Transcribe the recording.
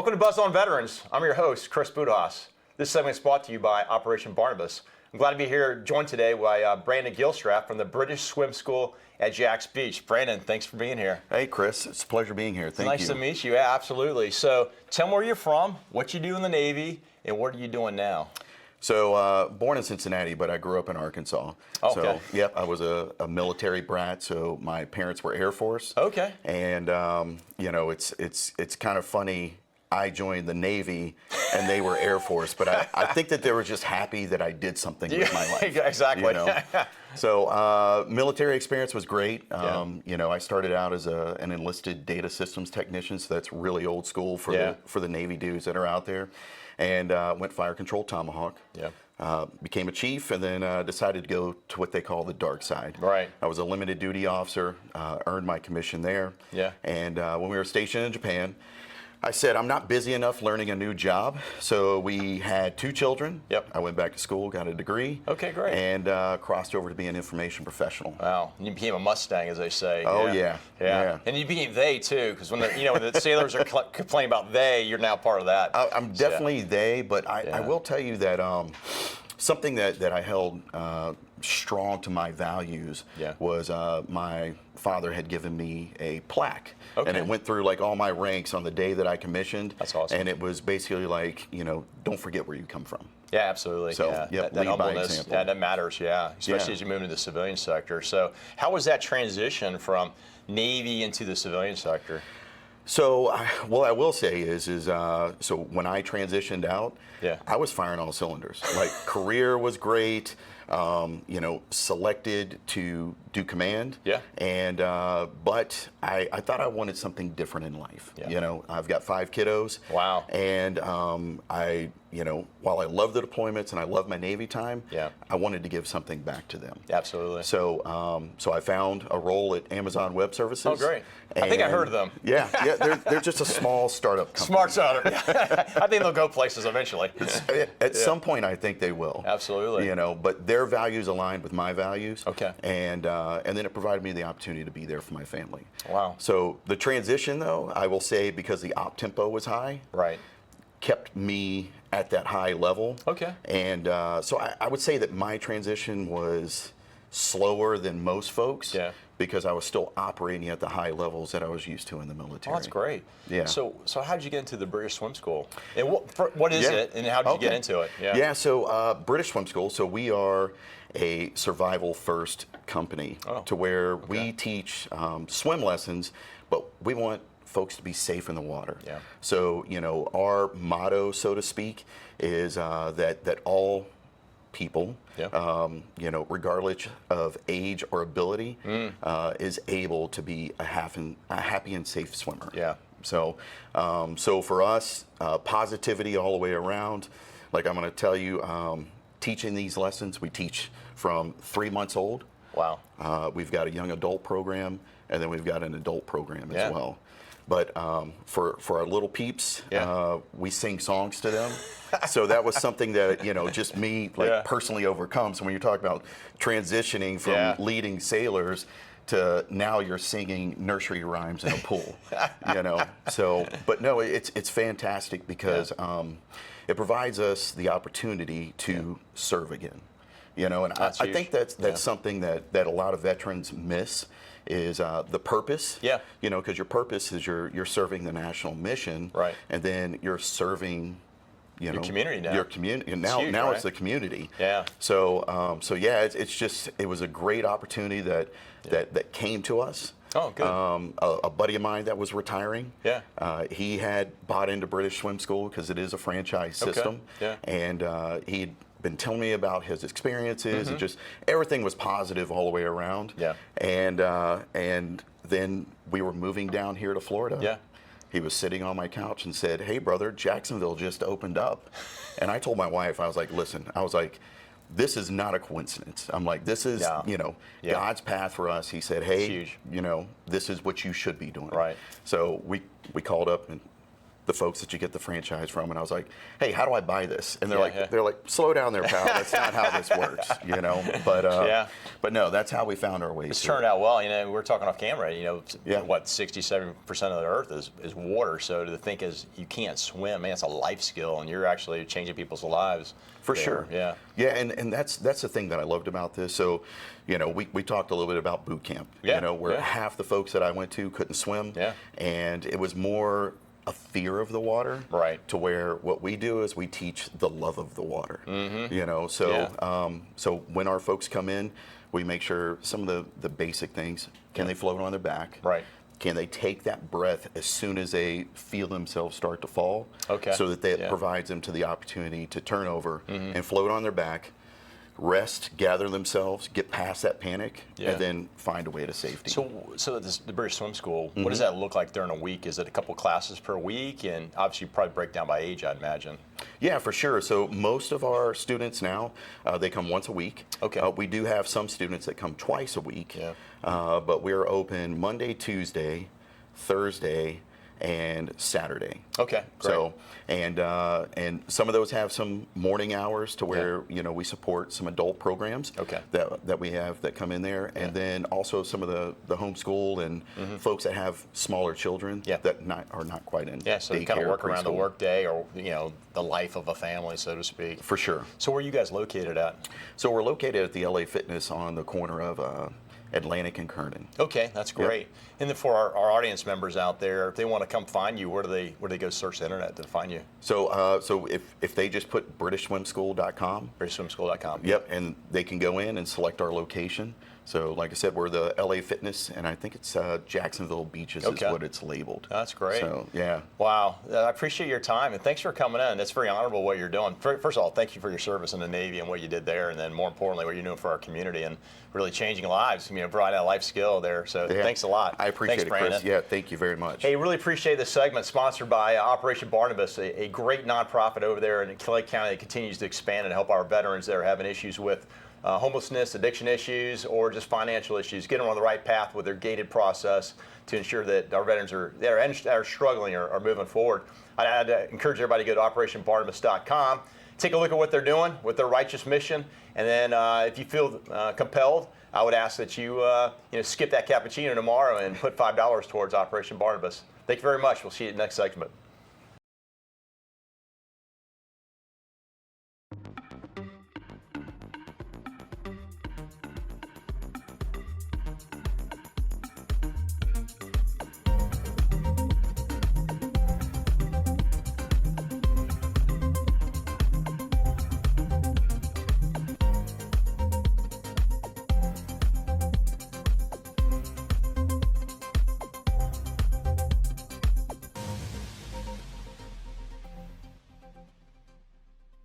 Welcome to Buzz on Veterans. I'm your host, Chris Budihas. This segment is brought to you by Operation Barnabas. I'm glad to be here, joined today by Brandon Gilstrap from the British Swim School at Jax Bch. Brandon, thanks for being here. Hey, Chris. It's a pleasure being here. Thank you. Nice to meet you. Yeah, absolutely. So tell me where you're from, what you do in the Navy, and what are you doing now? So, born in Cincinnati, but I grew up in Arkansas. Okay. So, yep, I was a military brat. So my parents were Air Force. Okay. And you know, it's kind of funny. I joined the Navy, and they were Air Force. But I think that they were just happy that I did something with my life. Exactly. You know? So military experience was great. You know, I started out as an enlisted data systems technician, so that's really old school for the Navy dudes that are out there. And went fire control Tomahawk. Became a chief, and then decided to go to what they call the dark side. Right. I was a limited duty officer, earned my commission there. And when we were stationed in Japan, I said, I'm not busy enough learning a new job. So we had 2 children. I went back to school, got a degree. Okay, great. And crossed over to be an information professional. Wow. You became a Mustang, as they say. Oh, yeah. Yeah. And you became they, too, because when the sailors are complaining about they, you're now part of that. I'm definitely they, but I will tell you that something that I held strong to my values was my father had given me a plaque. And it went through like all my ranks on the day that I commissioned. That's awesome. And it was basically like, you know, don't forget where you come from. Yeah, absolutely. So, that lead by humbleness, example. that matters, especially as you move into the civilian sector. So how was that transition from Navy into the civilian sector? So, what I will say is so when I transitioned out, I was firing all cylinders. Like, career was great, you know, selected to do command. And, but I thought I wanted something different in life. You know, I've got 5 kiddos. Wow. And you know, while I love the deployments and I love my Navy time, I wanted to give something back to them. Absolutely. So, so I found a role at Amazon Web Services. Oh, great. I think I heard of them. They're just a small startup company. Smart startup. I think they'll go places eventually. At some point, I think they will. Absolutely. You know, but their values aligned with my values. Okay. And then it provided me the opportunity to be there for my family. Wow. So the transition, though, I will say, because the op tempo was high, kept me at that high level. Okay. And so I would say that my transition was slower than most folks. Because I was still operating at the high levels that I was used to in the military. Oh, that's great. Yeah. So how did you get into the British Swim School? And what is it, and how did you get into it? So British Swim School, so we are a survival-first company to where we teach swim lessons, but we want folks to be safe in the water. So, you know, our motto, so to speak, is that all people, you know, regardless of age or ability, is able to be a happy and safe swimmer. So, so for us, positivity all the way around. Like I'm going to tell you, teaching these lessons, we teach from 3 months old. Wow. We've got a young adult program, and then we've got an adult program as well. But for our little peeps, we sing songs to them. So that was something that, you know, just me personally overcome. So when you talk about transitioning from leading sailors to now you're singing nursery rhymes in a pool, you know. So, but no, it's fantastic because it provides us the opportunity to serve again. You know, and I think that's something that a lot of veterans miss. Is the purpose? You know, because your purpose is you're serving the national mission, and then you're serving, you know, your community now. Your community, and now it's the community. So so it's just it was a great opportunity that came to us. Oh, good. A buddy of mine that was retiring. He had bought into British Swim School because it is a franchise system. And he'd been telling me about his experiences and just everything was positive all the way around. And then we were moving down here to Florida. He was sitting on my couch and said, "Hey brother, Jacksonville just opened up." And I told my wife, I was like, "Listen," I was like, "this is not a coincidence." I'm like, "This is, you know, God's path for us." He said, "Hey, you know, this is what you should be doing." So we called up and the folks that you get the franchise from, and I was like, hey, how do I buy this? And they're Yeah, like, yeah. they're like, slow down there, pal. That's not how this works, you know. But no, that's how we found our way. It's to turned it. out well. You know, we're talking off camera. You know, Yeah. what 60-70% of the Earth is water. So to think is you can't swim, man, it's a life skill, and you're actually changing people's lives. For there. sure. Yeah. Yeah, and that's the thing that I loved about this. So, you know, we talked a little bit about boot camp. Yeah, You know, where yeah. half the folks that I went to couldn't swim. Yeah. And it was more a fear of the water. Right. To where what we do is we teach the love of the water. Mm-hmm. You know, so Yeah. so when our folks come in, we make sure some of the basic things. Can they float on their back? Right. Can they take that breath as soon as they feel themselves start to fall? Okay. So that it Yeah. provides them to the opportunity to turn over Mm-hmm. and float on their back, rest, gather themselves, get past that panic, Yeah. and then find a way to safety. So the British Swim School, Mm-hmm. what does that look like during a week? Is it a couple classes per week? And obviously you probably break down by age, I'd imagine. Yeah, for sure. So most of our students now, they come once a week. Okay. We do have some students that come twice a week. Yeah. But we're open Monday, Tuesday, Thursday, and Saturday. Okay, great. So and some of those have some morning hours to where you know we support some adult programs. Okay. That we have that come in there, and then also some of the homeschool and folks that have smaller children Yeah. that are not quite in Yeah, so you kind of daycare, work around the preschool. work day or, you know, the life of a family, so to speak. For sure. So where are you guys located at? So we're located at the LA Fitness on the corner of Atlantic and Kernan. Okay, that's great. And then for our audience members out there, if they want to come find you, where do they go search the internet to find you? So so if they just put BritishSwimSchool.com, BritishSwimSchool.com. yep, and they can go in and select our location. So like I said, we're the LA Fitness, and I think it's Jacksonville Beaches Okay. is what it's labeled. That's great. So yeah. Wow, I appreciate your time, and thanks for coming in. It's very honorable what you're doing. First of all, thank you for your service in the Navy and what you did there, and then more importantly, what you're doing for our community and really changing lives. You know, providing a life skill there. So Yeah. thanks a lot. I appreciate thanks, it, Brandon. Chris. Yeah, thank you very much. Hey, really appreciate this segment sponsored by Operation Barnabas, a great nonprofit over there in Lake County that continues to expand and help our veterans that are having issues with homelessness, addiction issues, or just financial issues. Get them on the right path with their gated process to ensure that our veterans that are struggling are moving forward. I'd encourage everybody to go to OperationBarnabas.com, take a look at what they're doing with their righteous mission, and then if you feel compelled, I would ask that you skip that cappuccino tomorrow and put $5 towards Operation Barnabas. Thank you very much. We'll see you in the next segment.